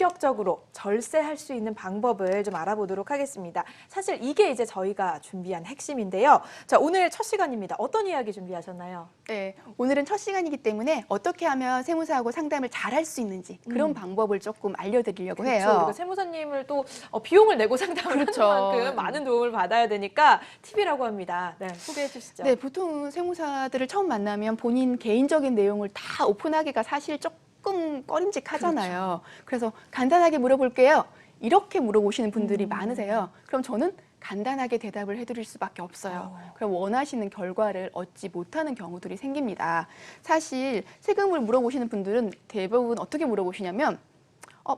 본격적으로 절세할 수 있는 방법을 좀 알아보도록 하겠습니다. 사실 이게 이제 저희가 준비한 핵심인데요. 자, 오늘 첫 시간입니다. 어떤 이야기 준비하셨나요? 네, 오늘은 첫 시간이기 때문에 어떻게 하면 세무사하고 상담을 잘 할 수 있는지 그런 방법을 조금 알려드리려고 그렇죠. 해요. 우리가 세무사님을 또 비용을 내고 상담을 그렇죠. 하는 만큼 많은 도움을 받아야 되니까 팁이라고 합니다. 네, 소개해 주시죠. 네, 보통은 세무사들을 처음 만나면 본인 개인적인 내용을 다 오픈하기가 사실 조금 꺼림직하잖아요. 그래서 간단하게 물어볼게요. 이렇게 물어보시는 분들이 많으세요. 그럼 저는 간단하게 대답을 해드릴 수밖에 없어요. 그럼 원하시는 결과를 얻지 못하는 경우들이 생깁니다. 사실 세금을 물어보시는 분들은 대부분 어떻게 물어보시냐면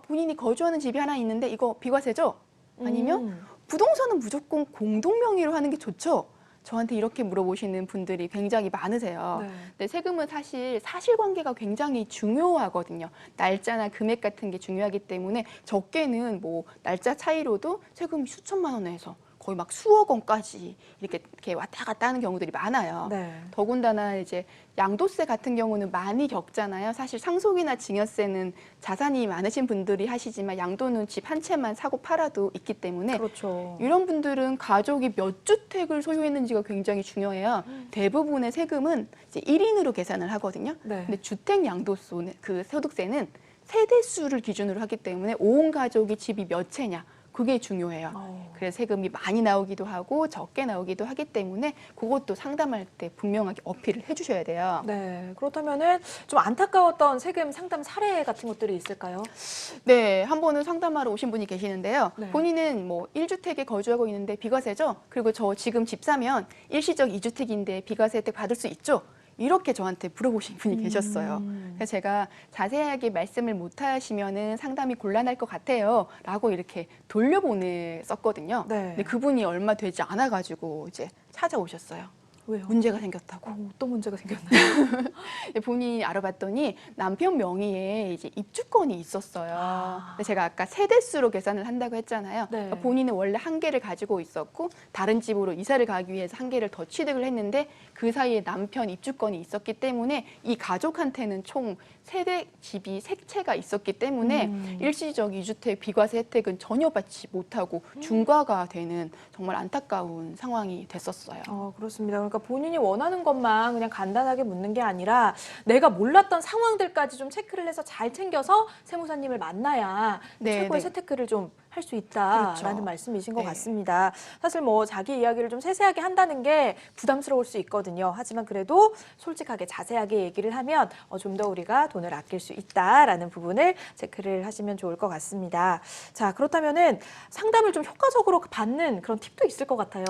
본인이 거주하는 집이 하나 있는데 이거 비과세죠? 아니면 부동산은 무조건 공동명의로 하는 게 좋죠? 저한테 이렇게 물어보시는 분들이 굉장히 많으세요. 네. 근데 세금은 사실 사실관계가 굉장히 중요하거든요. 날짜나 금액 같은 게 중요하기 때문에 적게는 뭐 날짜 차이로도 세금 수천만 원에서 거의 막 수억 원까지 이렇게 왔다 갔다 하는 경우들이 많아요. 네. 더군다나 이제 양도세 같은 경우는 많이 겪잖아요. 사실 상속이나 증여세는 자산이 많으신 분들이 하시지만 양도는 집 한 채만 사고 팔아도 있기 때문에 그렇죠. 이런 분들은 가족이 몇 주택을 소유했는지가 굉장히 중요해요. 대부분의 세금은 이제 1인으로 계산을 하거든요. 네. 근데 주택 양도세, 그 소득세는 세대 수를 기준으로 하기 때문에 온 가족이 집이 몇 채냐. 그게 중요해요. 그래서 세금이 많이 나오기도 하고 적게 나오기도 하기 때문에 그것도 상담할 때 분명하게 어필을 해주셔야 돼요. 네, 그렇다면은 좀 안타까웠던 세금 상담 사례 같은 것들이 있을까요? 네, 한 번은 상담하러 오신 분이 계시는데요. 네. 본인은 뭐 1주택에 거주하고 있는데 비과세죠? 그리고 저 지금 집 사면 일시적 2주택인데 비과세 혜택 받을 수 있죠? 이렇게 저한테 물어보신 분이 계셨어요. 그래서 제가 자세하게 말씀을 못 하시면은 상담이 곤란할 것 같아요. 라고 이렇게 돌려보냈었거든요. 네. 근데 그분이 얼마 되지 않아가지고 이제 찾아오셨어요. 왜요? 문제가 생겼다고. 어떤 문제가 생겼나요? 본인이 알아봤더니 남편 명의에 이제 입주권이 있었어요. 근데 제가 아까 세대수로 계산을 한다고 했잖아요. 네. 그러니까 본인은 원래 한 개를 가지고 있었고 다른 집으로 이사를 가기 위해서 한 개를 더 취득을 했는데 그 사이에 남편 입주권이 있었기 때문에 이 가족한테는 총 세대 집이 세 채가 있었기 때문에 일시적 2주택 비과세 혜택은 전혀 받지 못하고 중과가 되는 정말 안타까운 상황이 됐었어요. 그렇습니다. 그러니까 본인이 원하는 것만 그냥 간단하게 묻는 게 아니라 내가 몰랐던 상황들까지 좀 체크를 해서 잘 챙겨서 세무사님을 만나야 네, 최고의 네. 재테크를 좀 할 수 있다라는 그렇죠. 말씀이신 것 네. 같습니다. 사실 뭐 자기 이야기를 좀 세세하게 한다는 게 부담스러울 수 있거든요. 하지만 그래도 솔직하게 자세하게 얘기를 하면 좀 더 우리가 돈을 아낄 수 있다라는 부분을 체크를 하시면 좋을 것 같습니다. 자, 그렇다면은 상담을 좀 효과적으로 받는 그런 팁도 있을 것 같아요.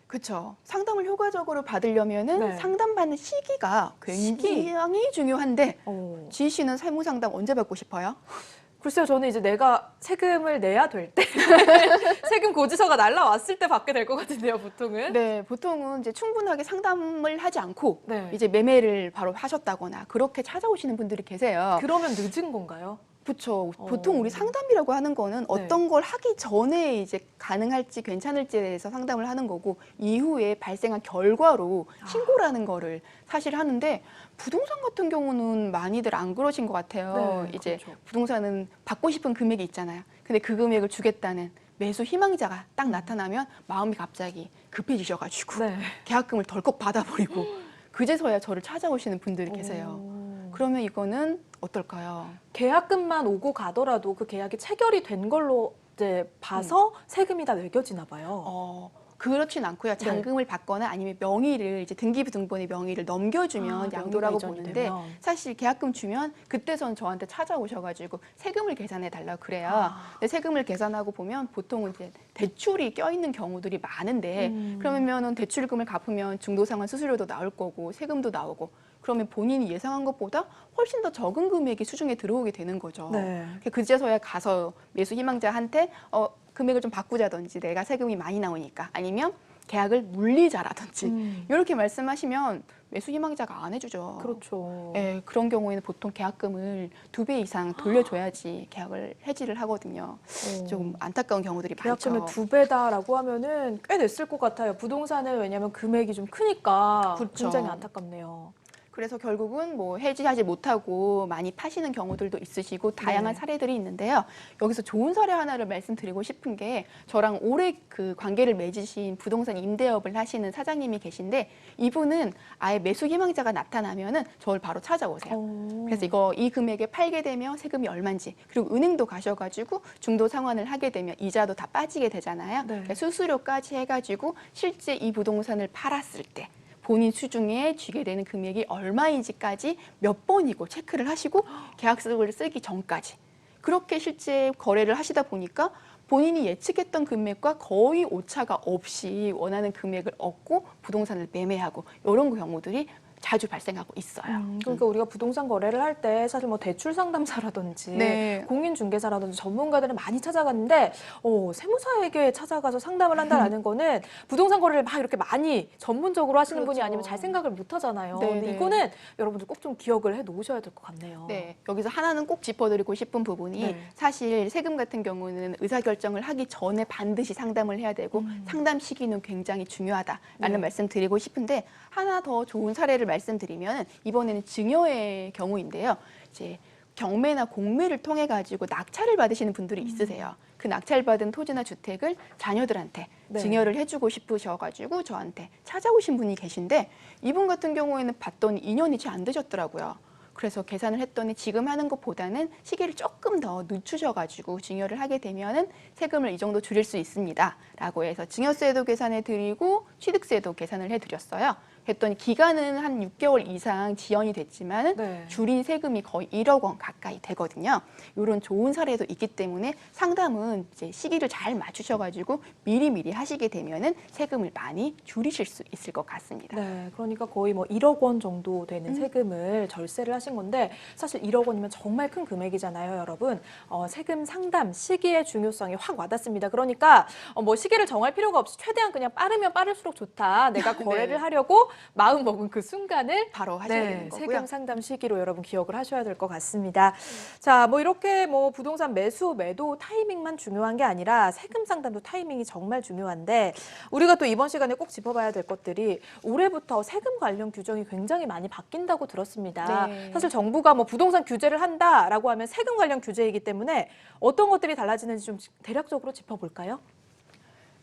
그렇죠. 상담을 효과적으로 받으려면은 네. 상담받는 시기가 굉장히 중요한데 지희 씨는 세무 상담 언제 받고 싶어요? 글쎄요, 저는 이제 내가 세금을 내야 될 때, 세금 고지서가 날라왔을 때 받게 될 것 같은데요, 보통은. 네, 보통은 이제 충분하게 상담을 하지 않고 네. 이제 매매를 바로 하셨다거나 그렇게 찾아오시는 분들이 계세요. 그러면 늦은 건가요? 그렇죠. 보통 우리 상담이라고 하는 거는 어떤 걸 하기 전에 이제 가능할지 괜찮을지에 대해서 상담을 하는 거고 이후에 발생한 결과로 신고라는 거를 사실 하는데 부동산 같은 경우는 많이들 안 그러신 것 같아요. 네, 이제 그렇죠. 부동산은 받고 싶은 금액이 있잖아요. 근데 그 금액을 주겠다는 매수 희망자가 딱 나타나면 마음이 갑자기 급해지셔가지고 네. 계약금을 덜컥 받아버리고 그제서야 저를 찾아오시는 분들이 계세요. 그러면 이거는 어떨까요? 계약금만 오고 가더라도 그 계약이 체결이 된 걸로 이제 봐서 세금이 다 매겨지나 봐요. 그렇진 않고요. 잔금을 받거나 아니면 명의를 이제 등기부등본의 명의를 넘겨주면 양도라고 명의가 이전이 보는데 되면. 사실 계약금 주면 그때선 저한테 찾아오셔가지고 세금을 계산해 달라고 그래요. 근데 세금을 계산하고 보면 보통은 이제 대출이 껴있는 경우들이 많은데 그러면은 대출금을 갚으면 중도상환 수수료도 나올 거고 세금도 나오고 그러면 본인이 예상한 것보다 훨씬 더 적은 금액이 수중에 들어오게 되는 거죠. 네. 그제서야 가서 매수 희망자한테 금액을 좀 바꾸자든지 내가 세금이 많이 나오니까 아니면 계약을 물리자라든지 이렇게 말씀하시면 매수 희망자가 안 해주죠. 그렇죠. 네, 그런 경우에는 보통 계약금을 2배 이상 돌려줘야지 계약을 해지를 하거든요. 좀 안타까운 경우들이 계약금의 많죠. 2배다라고 하면은 꽤 냈을 것 같아요. 부동산은 왜냐하면 금액이 좀 크니까 그렇죠. 굉장히 안타깝네요. 그래서 결국은 뭐 해지하지 못하고 많이 파시는 경우들도 있으시고 다양한 네. 사례들이 있는데요. 여기서 좋은 사례 하나를 말씀드리고 싶은 게 저랑 오래 그 관계를 맺으신 부동산 임대업을 하시는 사장님이 계신데 이분은 아예 매수 희망자가 나타나면은 저를 바로 찾아오세요. 그래서 이 금액에 팔게 되면 세금이 얼마인지 그리고 은행도 가셔가지고 중도 상환을 하게 되면 이자도 다 빠지게 되잖아요. 네. 그러니까 수수료까지 해가지고 실제 이 부동산을 팔았을 때 본인 수중에 쥐게 되는 금액이 얼마인지까지 몇 번이고 체크를 하시고 계약서를 쓰기 전까지 그렇게 실제 거래를 하시다 보니까 본인이 예측했던 금액과 거의 오차가 없이 원하는 금액을 얻고 부동산을 매매하고 이런 경우들이 자주 발생하고 있어요. 그러니까 우리가 부동산 거래를 할 때 사실 뭐 대출 상담사라든지 네. 공인중개사라든지 전문가들을 많이 찾아갔는데 세무사에게 찾아가서 상담을 한다라는 거는 부동산 거래를 막 이렇게 많이 전문적으로 하시는 분이 그렇죠. 아니면 잘 생각을 못 하잖아요. 네, 근데 네. 이거는 여러분들 꼭 좀 기억을 해 놓으셔야 될 것 같네요. 네, 여기서 하나는 꼭 짚어드리고 싶은 부분이 네. 사실 세금 같은 경우는 의사결정을 하기 전에 반드시 상담을 해야 되고 상담 시기는 굉장히 중요하다라는 네. 말씀 드리고 싶은데 하나 더 좋은 사례를 말씀드리면 이번에는 증여의 경우인데요. 이제 경매나 공매를 통해 가지고 낙찰을 받으시는 분들이 있으세요. 그 낙찰받은 토지나 주택을 자녀들한테 네. 증여를 해주고 싶으셔가지고 저한테 찾아오신 분이 계신데 이분 같은 경우에는 봤더니 2년이 채 안 되셨더라고요. 그래서 계산을 했더니 지금 하는 것보다는 시기를 조금 더 늦추셔가지고 증여를 하게 되면은 세금을 이 정도 줄일 수 있습니다라고 해서 증여세도 계산해 드리고 취득세도 계산을 해드렸어요. 했더니 기간은 한 6개월 이상 지연이 됐지만 네. 줄인 세금이 거의 1억 원 가까이 되거든요. 이런 좋은 사례도 있기 때문에 상담은 이제 시기를 잘 맞추셔가지고 미리미리 하시게 되면은 세금을 많이 줄이실 수 있을 것 같습니다. 네, 그러니까 거의 뭐 1억 원 정도 되는 세금을 절세를 하신 건데 사실 1억 원이면 정말 큰 금액이잖아요, 여러분. 세금 상담 시기의 중요성이 확 와닿습니다. 그러니까 뭐 시기를 정할 필요가 없이 최대한 그냥 빠르면 빠를수록 좋다. 내가 거래를 네. 하려고 마음 먹은 그 순간을 바로 하셔야 되는 거고요. 세금 상담 시기로 여러분 기억을 하셔야 될 것 같습니다. 자, 뭐 이렇게 뭐 부동산 매수, 매도 타이밍만 중요한 게 아니라 세금 상담도 타이밍이 정말 중요한데 우리가 또 이번 시간에 꼭 짚어봐야 될 것들이 올해부터 세금 관련 규정이 굉장히 많이 바뀐다고 들었습니다. 네. 사실 정부가 뭐 부동산 규제를 한다라고 하면 세금 관련 규제이기 때문에 어떤 것들이 달라지는지 좀 대략적으로 짚어볼까요?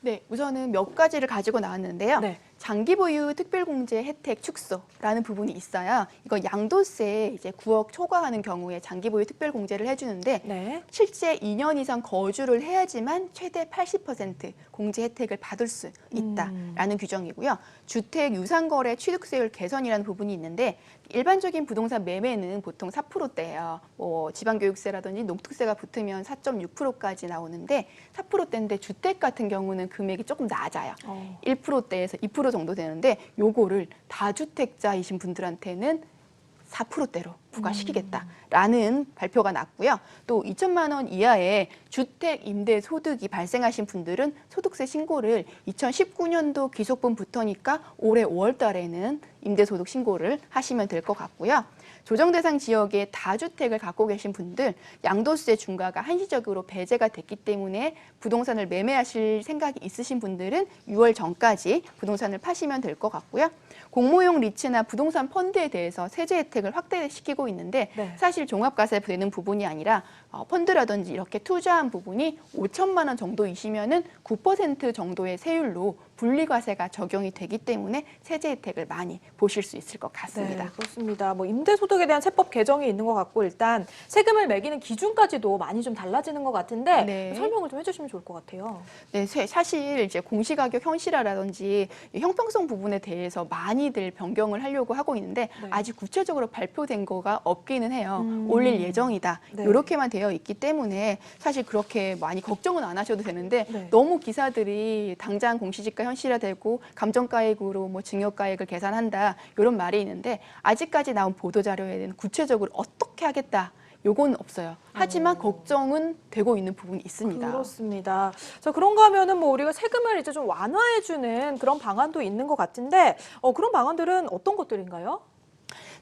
네, 우선은 몇 가지를 가지고 나왔는데요. 네. 장기 보유 특별공제 혜택 축소라는 부분이 있어요. 이거 양도세 이제 9억 초과하는 경우에 장기 보유 특별공제를 해주는데 네. 실제 2년 이상 거주를 해야지만 최대 80% 공제 혜택을 받을 수 있다라는 규정이고요. 주택 유상거래 취득세율 개선이라는 부분이 있는데 일반적인 부동산 매매는 보통 4%대예요. 뭐 지방교육세라든지 농특세가 붙으면 4.6%까지 나오는데 4%대인데 주택 같은 경우는 금액이 조금 낮아요. 1%대에서 2% 정도 되는데 요거를 다주택자이신 분들한테는 4%대로 부과시키겠다라는 발표가 났고요. 또 2천만 원 이하의 주택 임대 소득이 발생하신 분들은 소득세 신고를 2019년도 기속분부터니까 올해 5월 달에는 임대소득 신고를 하시면 될 것 같고요. 조정 대상 지역에 다주택을 갖고 계신 분들 양도세 중과가 한시적으로 배제가 됐기 때문에 부동산을 매매하실 생각이 있으신 분들은 6월 전까지 부동산을 파시면 될 것 같고요. 공모용 리츠나 부동산 펀드에 대해서 세제 혜택을 확대시키고 있는데 네. 사실 종합과세 되는 부분이 아니라 펀드라든지 이렇게 투자한 부분이 5천만 원 정도이시면은 9% 정도의 세율로 분리과세가 적용이 되기 때문에 세제 혜택을 많이 보실 수 있을 것 같습니다. 네, 그렇습니다. 뭐 임대소득에 대한 세법 개정이 있는 것 같고 일단 세금을 매기는 기준까지도 많이 좀 달라지는 것 같은데 네. 설명을 좀 해주시면 좋을 것 같아요. 네, 사실 이제 공시가격 현실화라든지 형평성 부분에 대해서 많이들 변경을 하려고 하고 있는데 네. 아직 구체적으로 발표된 거가 없기는 해요. 올릴 예정이다. 네. 이렇게만 되어 있기 때문에 사실 그렇게 많이 걱정은 안 하셔도 되는데 네. 너무 기사들이 당장 공시지가 현실화되고 감정가액으로 뭐 증여가액을 계산한다 이런 말이 있는데 아직까지 나온 보도 자료에는 구체적으로 어떻게 하겠다. 요건 없어요. 하지만 걱정은 되고 있는 부분이 있습니다. 그렇습니다. 자, 그런가 하면은 뭐 우리가 세금을 이제 좀 완화해주는 그런 방안도 있는 것 같은데 그런 방안들은 어떤 것들인가요?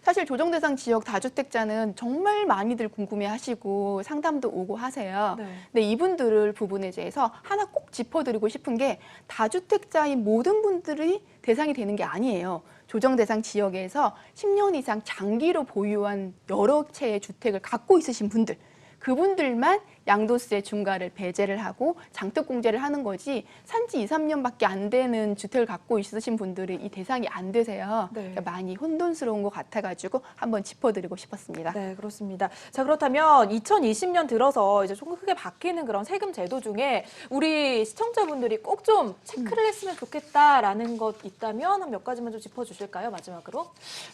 사실 조정대상 지역 다주택자는 정말 많이들 궁금해하시고 상담도 오고 하세요. 네. 근데 이분들 부분에 대해서 하나 꼭 짚어드리고 싶은 게 다주택자인 모든 분들이 대상이 되는 게 아니에요. 조정대상 지역에서 10년 이상 장기로 보유한 여러 채의 주택을 갖고 있으신 분들, 그분들만 양도세 중과를 배제를 하고 장특공제를 하는 거지 산지 2, 3년밖에 안 되는 주택을 갖고 있으신 분들은 이 대상이 안 되세요. 네. 그러니까 많이 혼돈스러운 것 같아가지고 한번 짚어드리고 싶었습니다. 네, 그렇습니다. 자, 그렇다면 2020년 들어서 이제 좀 크게 바뀌는 그런 세금 제도 중에 우리 시청자분들이 꼭 좀 체크를 했으면 좋겠다라는 것 있다면 한 몇 가지만 좀 짚어주실까요? 마지막으로.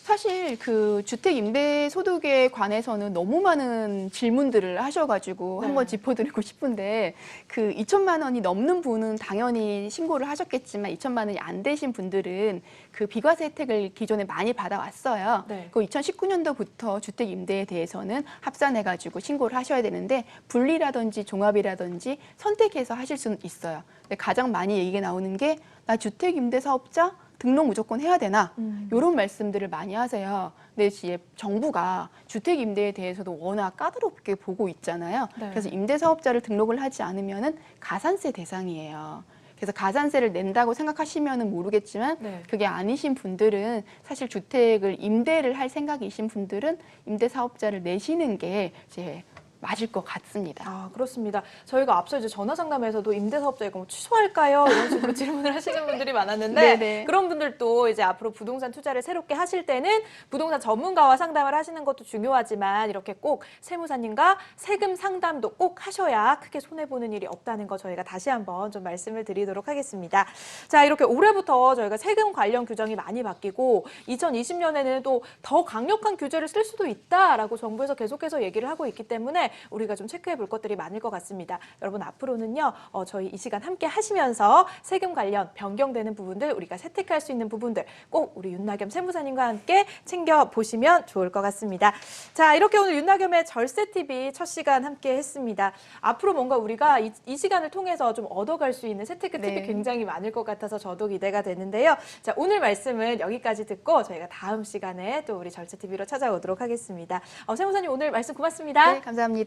사실 그 주택 임대 소득에 관해서는 너무 많은 질문들을 하셔가지고 네. 한번 짚어드리고 싶은데 그 2천만 원이 넘는 분은 당연히 신고를 하셨겠지만 2천만 원이 안 되신 분들은 그 비과세 혜택을 기존에 많이 받아왔어요. 네. 그 2019년도부터 주택 임대에 대해서는 합산해가지고 신고를 하셔야 되는데 분리라든지 종합이라든지 선택해서 하실 수는 있어요. 근데 가장 많이 얘기가 나오는 게 나 주택 임대 사업자 등록 무조건 해야 되나? 이런 말씀들을 많이 하세요. 근데 이제 정부가 주택 임대에 대해서도 워낙 까다롭게 보고 있잖아요. 네. 그래서 임대 사업자를 등록을 하지 않으면은 가산세 대상이에요. 그래서 가산세를 낸다고 생각하시면은 모르겠지만 네. 그게 아니신 분들은 사실 주택을 임대를 할 생각이신 분들은 임대 사업자를 내시는 게 이제 맞을 것 같습니다. 아, 그렇습니다. 저희가 앞서 이제 전화 상담에서도 임대사업자 이거 뭐 취소할까요? 이런 식으로 질문을 하시는 분들이 많았는데 네네. 그런 분들도 이제 앞으로 부동산 투자를 새롭게 하실 때는 부동산 전문가와 상담을 하시는 것도 중요하지만 이렇게 꼭 세무사님과 세금 상담도 꼭 하셔야 크게 손해보는 일이 없다는 거 저희가 다시 한번 좀 말씀을 드리도록 하겠습니다. 자, 이렇게 올해부터 저희가 세금 관련 규정이 많이 바뀌고 2020년에는 또 더 강력한 규제를 쓸 수도 있다라고 정부에서 계속해서 얘기를 하고 있기 때문에 우리가 좀 체크해 볼 것들이 많을 것 같습니다. 여러분 앞으로는요, 저희 이 시간 함께 하시면서 세금 관련 변경되는 부분들, 우리가 세택할 수 있는 부분들 꼭 우리 윤나겸 세무사님과 함께 챙겨 보시면 좋을 것 같습니다. 자, 이렇게 오늘 윤나겸의 절세TV 첫 시간 함께 했습니다. 앞으로 뭔가 우리가 이 시간을 통해서 좀 얻어갈 수 있는 세테크 팁이 네. 굉장히 많을 것 같아서 저도 기대가 되는데요. 자, 오늘 말씀은 여기까지 듣고 저희가 다음 시간에 또 우리 절세TV로 찾아오도록 하겠습니다. 세무사님 오늘 말씀 고맙습니다. 네, 감사합니다.